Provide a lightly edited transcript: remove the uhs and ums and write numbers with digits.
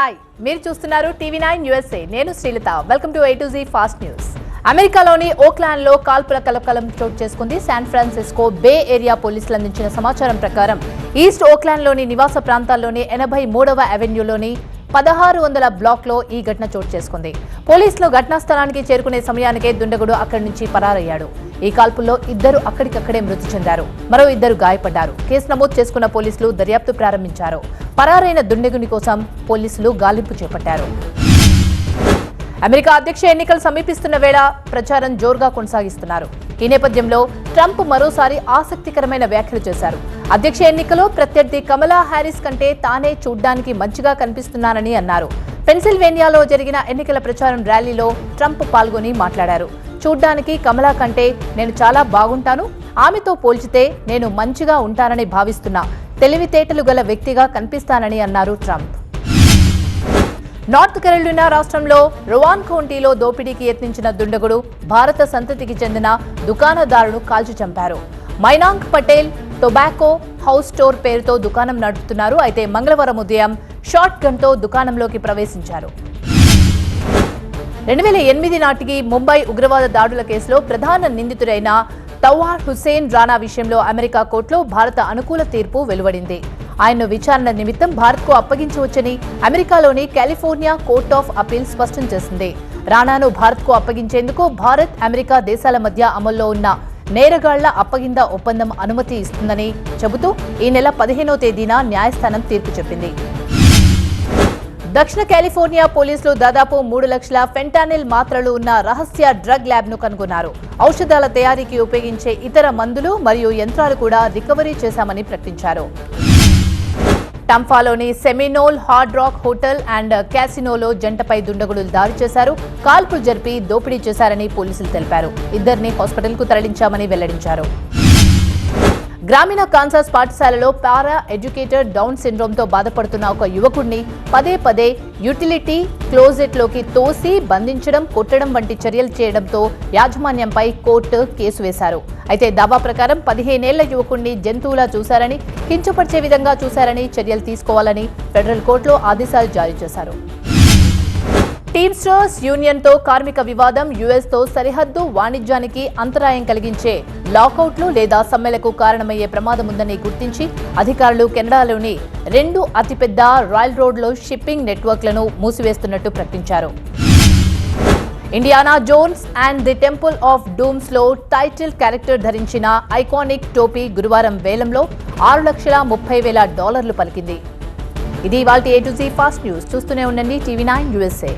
hi మీరు చూస్తున్నారు TV9 USA నేను Srilatha welcome to A to Z fast news అమెరికాలోని ఓక్లాండ్ లో కాల్పుల కలకలం చోటు చేసుకుంది శాన్ ఫ్రాన్సిస్కో బే ఏరియా పోలీసులు అందించిన సమాచారం ప్రకారం ఈస్ట్ ఓక్లాండ్ లోని నివాస ప్రాంతాల్లోని 83వ అవెన్యూలోని 1600 బ్లాక్ లో ఈ ఘటన చోటు చేసుకుంది పోలీసులు ఘటనా స్థలానికి చేరుకునే సమయానికే దుండగుడు అక్కడి నుంచి పరారయ్యాడు ఈ కాల్పుల్లో ఇద్దరు అక్కడికక్కడే మృతి చెందారు మరో ఇద్దరు గాయపడ్డారు కేసు నమోదు చేసుకున్న పోలీసులు దర్యాప్తు ప్రారంభించారు పరారైన దుండగుని కోసం పోలీసులు గాలింపు చేపట్టారు అమెరికా అధ్యక్ష ఎన్నికలు సమీపిస్తున్న వేళ ప్రచారం జోరుగా కొనసాగిస్తున్నారు ఈ నేపథ్యంలో ట్రంప్ మరోసారి ఆసక్తికరమైన వ్యాఖ్యలు చేశారు అధ్యక్ష ఎన్నికలో ప్రత్యర్థి కమలా హ్యారిస్ కంటే తానే చూడ్డానికి మంచిగా కనిపిస్తున్నానని అన్నారు పెన్సిల్వేనియాలో జరిగిన ఎన్నికల ప్రచారం ర్యాలీలో ట్రంప్ పాల్గొని మాట్లాడారు చూడ్డానికి కమలా కంటే నేను చాలా బాగుంటాను ఆమెతో పోల్చితే నేను మంచిగా ఉంటానని భావిస్తున్నా తెలివితేటలు గల వ్యక్తిగా కనిపిస్తానని అన్నారు ట్రంప్ నార్త్ కెరోలినా రాష్ట్రంలో రోవాన్ కౌంటీలో దోపిడీకి యత్నించిన దుండగుడు భారత సంతతికి చెందిన దుకాణదారును కాల్చి చంపారు మైనాంక్ పటేల్ టొబాకో హౌస్ స్టోర్ పేరుతో దుకాణం నడుపుతున్నారు అయితే మంగళవారం ఉదయం షార్ట్ గన్ తో దుకాణంలోకి ప్రవేశించారు 2008 నాటికి ముంబై ఉగ్రవాద దాడుల కేసులో ప్రధాన నిందితుడైన తౌహార్ హుస్సేన్ రాణా విషయంలో అమెరికా కోర్టులో భారత అనుకూల తీర్పు వెలువడింది ఆయన్ను విచారణ నిమిత్తం భారత్కు అప్పగించవచ్చని అమెరికాలోని కాలిఫోర్నియా కోర్ట్ ఆఫ్ అపీల్ స్పష్టం చేసింది రాణాను భారత్కు అప్పగించేందుకు భారత్ అమెరికా దేశాల మధ్య అమల్లో ఉన్న నేరగాళ్ల అప్పగింద ఒప్పందం అనుమతి ఇస్తుందని చెబుతూ ఈ నెల 15వ తేదీన న్యాయస్థానం తీర్పు చెప్పింది దక్షిణ కాలిఫోర్నియా పోలీసులు దాదాపు 3 లక్షల ఫెంటానిల్ మాత్రలు ఉన్న రహస్య డ్రగ్ ల్యాబ్ ను కనుగొన్నారు ఔషధాల తయారీకి ఉపయోగించే ఇతర మందులు మరియు యంత్రాలు కూడా రికవరీ చేశామని ప్రకటించారు టంఫాలోని సెమినోల్ హార్డ్ రాక్ హోటల్ అండ్ క్యాసినోలో జంటపై దుండగులు దాడి చేశారు కాల్పులు జరిపి దోపిడీ చేశారని పోలీసులు తెలిపారు ఇద్దరిని హాస్పిటల్కు తరలించామని వెల్లడించారు గ్రామీణ కాన్సాస్ పాఠశాలలో పారా ఎడ్యుకేటర్ డౌన్ సిండ్రోమ్తో బాధపడుతున్న ఒక యువకుడిని పదే యూటిలిటీ క్లోజెట్లోకి తోసి బంధించడం కొట్టడం వంటి చర్యలు చేయడంతో యాజమాన్యంపై కోర్టు కేసు వేశారు అయితే దావా ప్రకారం 15 ఏళ్ల యువకుడిని జంతువులా చూశారని కించపరిచే విధంగా చూశారని చర్యలు తీసుకోవాలని ఫెడరల్ కోర్టులో ఆదేశాలు జారీ చేశారు టీమ్స్టర్స్ యూనియన్తో కార్మిక వివాదం యుఎస్తో సరిహద్దు వాణిజ్యానికి అంతరాయం కలిగించే లాకౌట్లు లేదా సమ్మెలకు కారణమయ్యే ప్రమాదం ఉందని గుర్తించి అధికారులు కెనడాలోని 2 అతిపెద్ద రైల్ రోడ్లో షిప్పింగ్ నెట్వర్క్లను మూసివేస్తున్నట్టు ప్రకటించారు Indiana Jones and the Temple of Doom లో టైటిల్ క్యారెక్టర్ ధరించిన ఐకానిక్ టోపీ గురువారం వేలంలో $6,30,000 పలికింది ఇది ఇవాల్టి A to Z fast news చూస్తూనే ఉండండి టీవీ9 USA